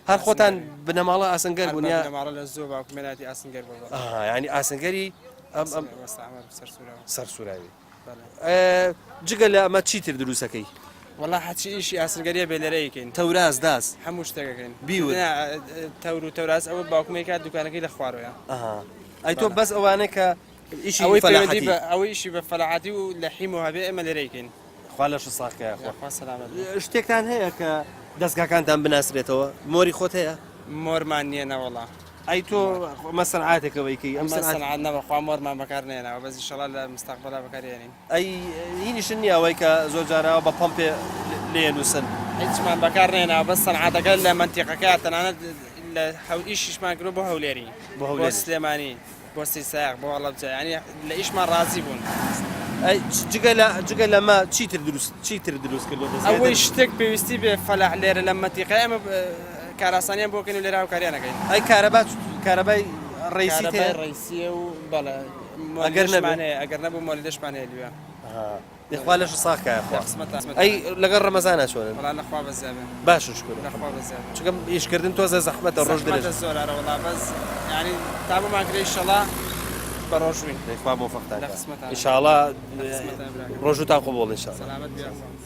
هەر خۆتان بنەماڵە ئاسنگەر بوون یا بنەماڵە لە زۆر باوکمێناتی ئاسنگەر بوو ینی ئاسنگەری سەرسوورەوە سەرسوورەوی جگە لە ئەمە چیتر دروستەکەی وەڵا هەچی ئیشی ئاسنگەریە بێلەرەیەکەین تەوراز داس هەموو شتێکەکەین بیوت تەور و تەوراز ئەوە باوکمێکات دوکانەکەی لە خوارەوە ئەی تۆ بەس ئەوانە کە ئەوەی ئیشی بە فەلاحەتی و لە حیم و هەبێ ئێمە لێرەیەکەین خوا لەش ساقەیە شتێکتان هەیە کە دەستگاکانتان بناسرێتەوە مۆری خۆت هەیە مۆرمان نییە نەوەڵا ئەی تۆ مەسەنعاتێکەوەیکەی ئەم سەنعات نەبەخوا مۆرمان بەکار نێنەوە بەس ئینشەڵا لە مستەقبەلا بەکارێنین ئەی هینیشن نییە ئەوەی کە زۆر جارەوە بە پەمپێ لێنووسن هیچمان بەکار نێنەوە بەس سەنعاتەکە لە منتیقەکە تەنانەت لە ئیشیشمان کرد بۆ هەولێری بۆ سلێمانی بۆ سیساق بۆ وەڵەبجە ینی لە ئیشمان ڕازی بوون جگە لەمە چیتر دروست کردو ئەوەی شتێک پێویستی بێ فەلاح لێرە لە مەتیقە ئەمە کاراسانیان بۆکەین و لێرا و کاریانەکەین ئەی کارەبای ڕیسی ڕیسیە و بەڵێ ئەگەر نەبوو مۆلیدەشمان هەیە لێوە دەخوا لەش ساقەیە ئەی لەگەڵ ڕەمەزانە چۆنە وەڵا لەخوا بەزیابێ باشش کرد لەخوا بەزیابێ چونکە ئیشکردن تۆزە زەحمەتە ڕۆژ دەرێت زۆرە وەڵا بەس ینی تا بۆمان کرێ ئینشەڵا بە ڕۆژوین دەخوا موفەقتان ئینشاءڵا ڕۆژوتان قوبوڵ ئینشاءڵا سەلامەت بێ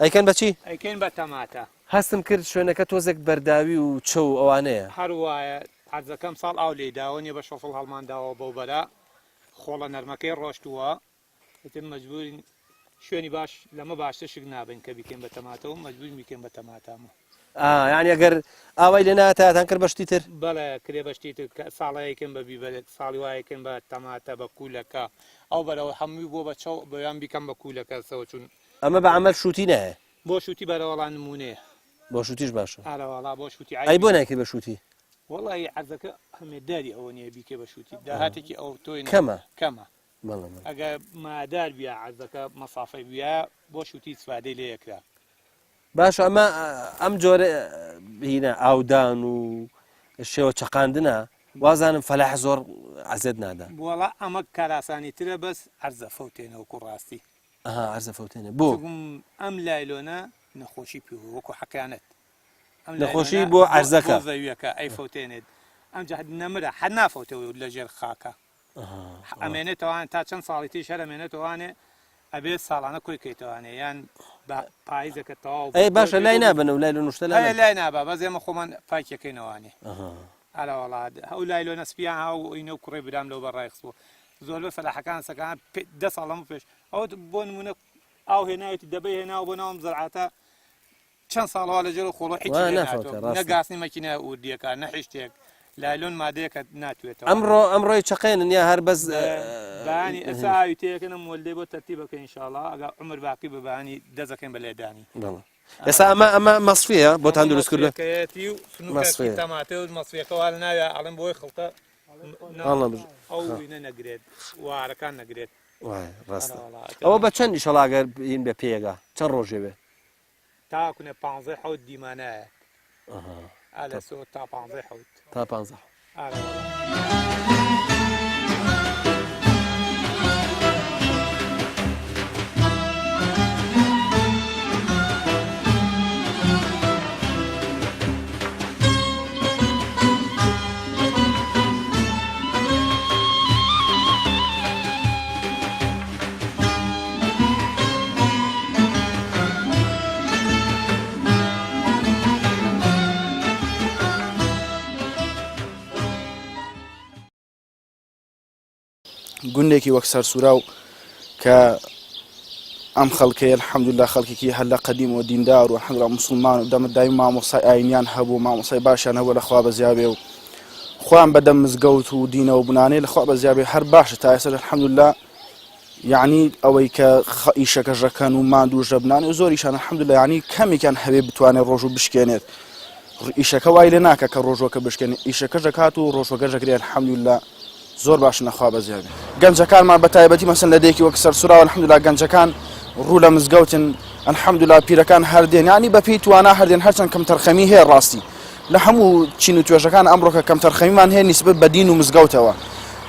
ئەیکەن بەچی ئەیکەین بە تەماتە هەستم کرد شوێنەکە تۆزێک بەرداوی و چە و ئەوانەیە هەروایە حەزەکەم ساڵ ئاو لێداوە نیە بە شەفڵ هەڵمانداوە بەو بەرە خۆڵە نەرمەکەی ڕۆشتووە تر مەجبورین شوێنی باش لەمە باشتر شک نابن کە بیکەین بە تەماتەوە مەجبور بیکەین بە تەماتامە یعنی ئەگەر ئاوای لێ ناتاتان کرد بەشتی تر بەڵێ کرێ بەشتی تر ساڵەیەکن بە بیبەرێت ساڵی وایەکەن بە تەماتە بە کوولەکە ئەو بەرەوە هەمووی بۆ بە چاو بەیان بیکەم بە کوولەکەسەوە چون ئەمە بە عمل شووتی نایە بۆ شووتی بەرەوەڵان نمونەیە بۆ شووتیش باشە ئارەوەڵا بۆ شووتی ئەی بۆ ناکرد بە شووتی وەڵی عەرزەکە هەمێداری ئەوە نییە بیکە بە شووتی داهاتێکی ئەو تۆی کەمە ئەگەر مادار بیا عەرزەکە مەسافەی بیا بۆ شووتی سوادەی لێ یەکرا باش ئەمە ئەم جۆرە هینە ئاودان و شێوە چەقاندنە وازانم فەلاح زۆر عەزت نادا وەڵا ئەمە کاراسانی ترە بەس عەرزە فەوتێنەوە کوڕاستی عەرزە فەوتێنە بۆ ئەم لایلۆنە نەخۆشی پێ وەکو حەکانەت نەخۆشی بۆ عەرزەکە زەویەکە ئەی فەوتێنێت ئەم جا نەمرە حەد نافەوتەوە لە ژێر خاکە ئەمێنێتەوان تا چەند ساڵی تیش هەر ئەمێنێتەوانێ ئەبێت ساڵانە کۆی کەیتەوانێ یان پاییزەکە تەواو ئەی باشە لای نابنە و لای لە نوشتە لای نابا بەس ئێمە خۆمان پاکەکەینەوانێ ئەلا وڵات ئەو لای لۆ نەسپیان هاو ئینە و کوڕێ برام لەو بەڕای خستووە زۆر بە فەلاحەکان سەکان 10 ساڵ لەمە پێش ئەوە بۆ نمونە ئاو هێناوێتی دەبەی هێناوە بۆ ناوم زەرعاتە چەند ساڵەوە لە جێر خۆڵۆ حیچ نەگاسنی مەکینە ئوردیەکە نەحی شتێک لایلۆن مادەیەکە ناتوێتەوە ئەمڕۆی چەقێنن یا هەر بەس بەانی ئەسا ئاوی تەیەکەنم وەلدەی بۆ تەرتیبەکە ئینشاءڵڵا ئەگە عومر باقی بەبانی دەزەکەین بە لێدانی ئێستا ئەمە مەسفیە بۆتان دروست کردووە تەماتە و مەسفیەکەوا لە ناوێ ئەڵم بۆی خڵتە ئەو وینە نەگرێت وارەکان نەگرێت ڕاستە ئەوە بە چەند ئیشەڵاگەر هین بە پێگا چەند ڕۆژێ بێ تاکوونێ 15 حەوت دیمانایە ئالە سۆ تا 15 حەوت تا 15 گوندێکی وەک سەرسوورا و کە ئەم خەڵکەیە الحەمدوللا خەڵکێکی هەر لە قەدیم و دیندار و الحەمدوللا موسڵمان و دەمەدای مامۆسای ئاینیان هەبوو مامۆسای باشیان هەبوو لەخوا بەزیابێ و خۆیان بەدەم مزگەوت و دینە و بنانەی لەخوا بەزیابێ هەر باشە تا ئێستا الحەمدوللا یعنی ئەوەی کە ئیشەکە ژەکەن و ماند و ژەبنانێ و زۆریشان الحەمدوللا یعنی کەمێکیان هەبێ بتوانێت ڕۆژ و بشکێنێت ئیشەکە وای لێ ناکە کە ڕۆژوەکە بشکێنێت ئیشەکە ژەکات و ڕۆژوەکە ژەگرێت الحەمدوللا زۆر باش نەخوا بەزیابێ گەنجەکانمان بە تایبەتی مەسەن لە دێکی وەک سەرسوورا و الحەمدوللا گەنجەکان ڕوو لە مزگەوتن الحەمدوللا پیرەکان هەردێن ینی بە پێی توانا هەردێن هەرچەند کەم تەرخەمی هەیە ڕاستی لە هەموو چین و توێژەکان ئەمڕۆکە کەم تەرخەمیمان هەیە نیسبەت بە دین و مزگەوتەوە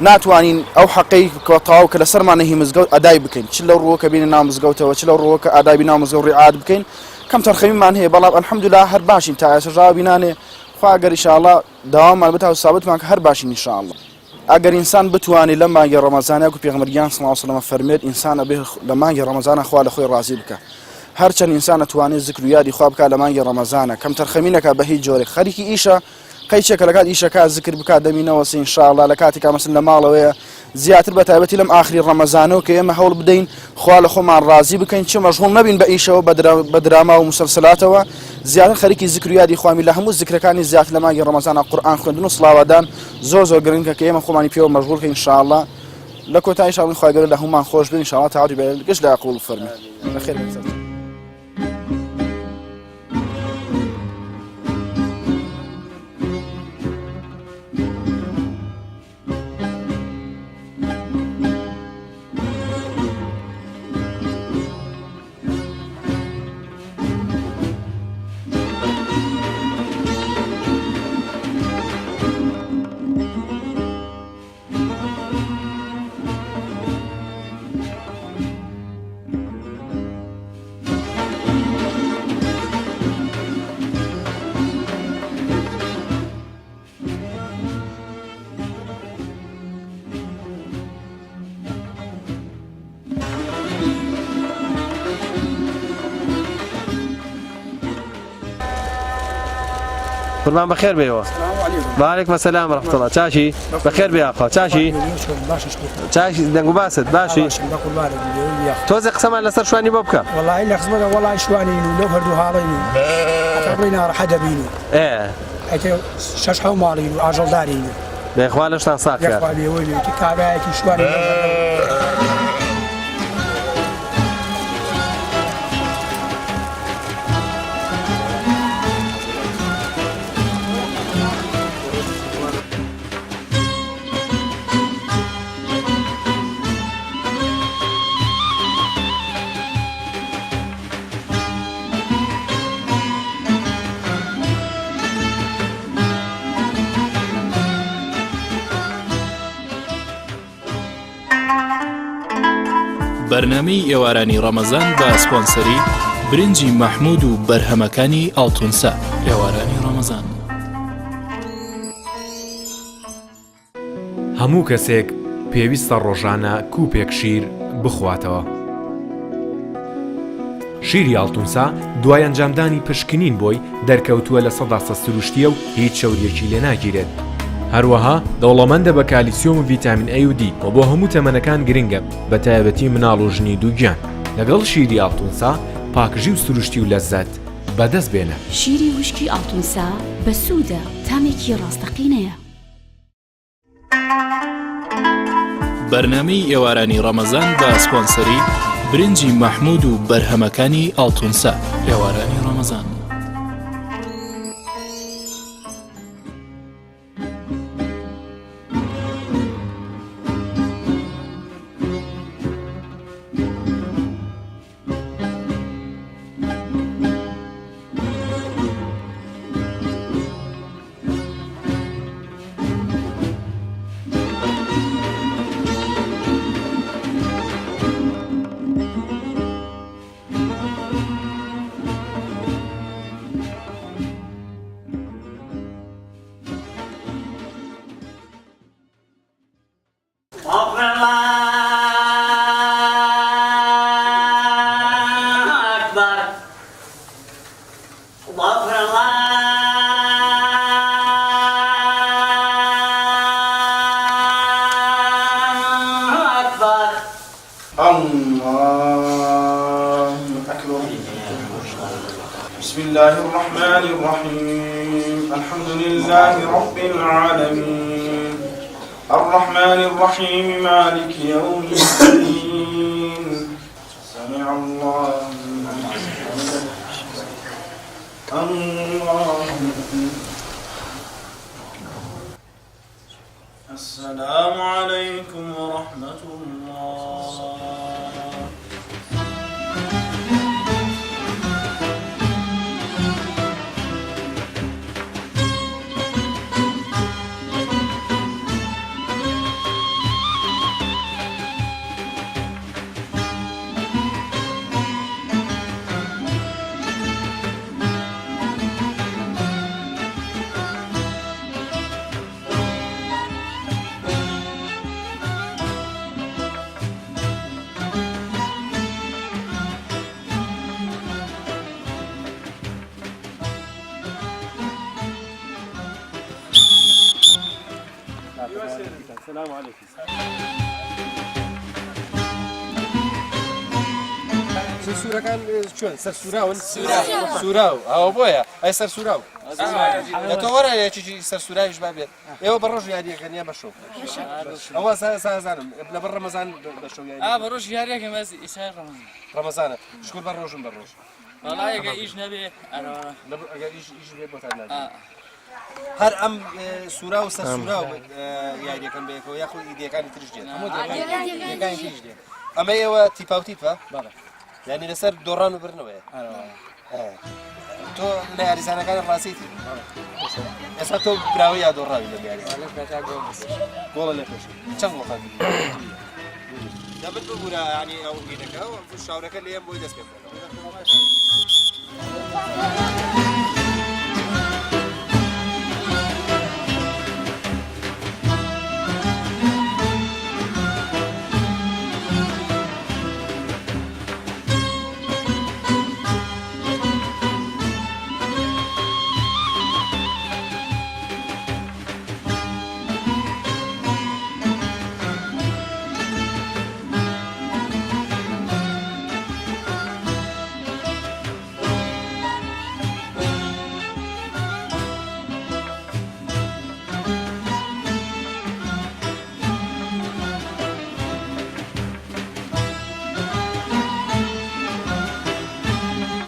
ناتوانین ئەو حەقەی کەوتاو کە لەسەرمانە هی مزگەوت ئەدای بکەین چ لەو ڕووەکە بینە ناو مزگەوتەوە چ لەو ڕووەکە ئادابی ناو مزگەوت ڕعاد بکەین کەم تەرخەمیمان هەیە بەڵام الحەمدوللا هەر باشین تا ئێستا ژاوە بینانێ خوا ئەگەر ئینشاءڵڵا داوامان بتا و سابتمان کە هەر باشین ئینشاءڵڵا ئەگەر ئینسان بتوانێت لە مانگی ڕەمەزانە و پێغەمبەرگیان صلی الله علیه و سلم فەرمێت ئینسان ئەبێ لە مانگی ڕەمەزانە خوا لە خۆی ڕازی بکە هەرچەند ئینسان ئەتوانێت ذکر و یادی خوا بکات لە مانگی ڕەمەزانە کەم تەرخەمی نەکات بە هیچ جۆرێک خەریکی ئیشە قەیچێکە لە کات ئیشەکە ذکر بکات دەمینەوەسە ئینشاءڵڵا لە کاتێکا مەسەن لە ماڵەوەیە زیاتر بە تایبەتی لەم ئاخری ڕەمەزانەوە کە ئێمە هەوڵ بدەین خوا لە خۆمان ڕازی بکەین چ مەشغوڵ نەبین بە ئیشەوە بە دراما و مسلسلاتەوە زیاتر خەریکی ذکر و یادی خوامی لە هەموو ذکرەکانی زیاتر لە مانگی ڕەمەزانە قورئان خوێندن و سڵاوەدان زۆر گرنگە کە ئێمە خۆمانی پێوە مەشغوڵ کەین ئینشاءڵڵا لە کۆتایی ئینشاءڵڵا خوا گەورە لە هەمومان خۆش بێ ئینشاءڵڵا تاعالی بێ گەشت لا قبول فەرمێ بەخێر بێت قوربان بەخێر بێەوە. وعلیکم السلام ورحمة الله. چاشی بەخێر بێ ئاخا. چاشی دەنگ و باست باشی تۆزە قسەمان لەسەر شوانی بۆ بکە. والله لە قسمەکە وڵای شوانین و لەو هەردوو هاڵین و ئەتەڕی ناڕەحەت دەبین و شەش حەو ماڵین و ئاژەڵدارین و بێخوا لەشتان ساقکە بێەوەی کابراایەکی شوانی بەرنامەی ئێوارانی ڕەمەزان بە سپۆنسەری برنجی مەحموود و بەرهەمەکانی ئاڵتونسا. ئێوارانی ڕەمەزان. هەموو کەسێک پێویستە ڕۆژانە کووپێک شیر بخواتەوە. شیری ئاڵتونسا دوای ئەنجامدانی پشکنین بۆی دەرکەوتووە لە 100% سروشتیە و هیچ شەوریەکی لێ ناگیرێت. هەروەها دەوڵەمەندە بە کالیسیۆم و ڤیتامین A و D و بۆ هەموو تەمەنەکان گرنگە بە تایبەتی مناڵ و ژنی دووگیان. لەگەڵ شیری ئاڵتونسا پاکژی و سروشتی و لەزەت بەدەست بێنە. شیری وشکی ئاڵتونسا بە سوودە تامێکی ڕاستەقینەیە. بەرنامەی ئێوارانی ڕەمەزان بە سپۆنسەری برنجی مەحموود و بەرهەمەکانی ئاڵتونسا. ئێوارانی ڕەمەزان. بسم الله الرحمن الرحيم الحمد لله رب العالمين الرحمن الرحيم مالك يوم الدين سمع الله السلام عليكم ورحمة الله. السلام عليكم. سوورەکان چۆن سەر سوراون سوراو ئەوە بۆیە ئەی سەر سوراو لە تۆ وەرە یەکێکی سەر سوراویش با بێت ئێوە بە ڕۆژ یاریەکەنیە بە شەو ئەوە سازانم لەبەر ڕەمەزان بە شەو بە ڕۆژ یاریەکە مەزی ئیسای ڕەمەزانە شکر بە ڕۆژم بە ڕۆژ وەڵای ئەگە ئیش نەبێ ئەگە ئیش بێ بۆتان هەر ئەم سوورا و سەر سوورا و یاریەکەم بێکەوە یاخود ئیدیەکانی ترش دێت هەموو دیەکانی ترش دێت ئەمە ئێوە تیپاوتیپە یعنی لەسەر دۆڕان و برنەوەیە تۆ لە یاریزانەکانی ڕاستیتی ئێستا تۆ براوە یا دۆڕاوی لە یاری گۆڵە لێ پێش چەند وەخت دەبێت ببوورە ینی ئەو هینەکە شاورەکە لێم بۆی دەست پێ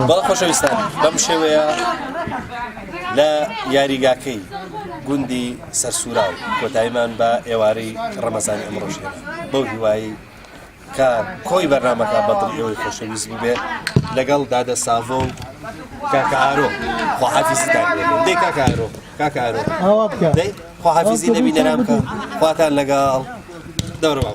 بەڵە خۆشەویستان بەم شێوەیە لە یاریگاکەی گوندی سەرسوورا و کۆتاییمان بە ئێوارەی ڕەمەزانی ئەمڕۆژێنە بەو هیوایی کە کۆی بەرنامەکە بەدڵ ئێوەی خۆشەویست بووبێ لەگەڵ دادە ساڤۆ و کاکە ئارۆ خواحافیزیتان دەی کاکە ئارۆ دەی خواحافیزی نەبی لەرام کە خواتان لەگەڵ دەورەوە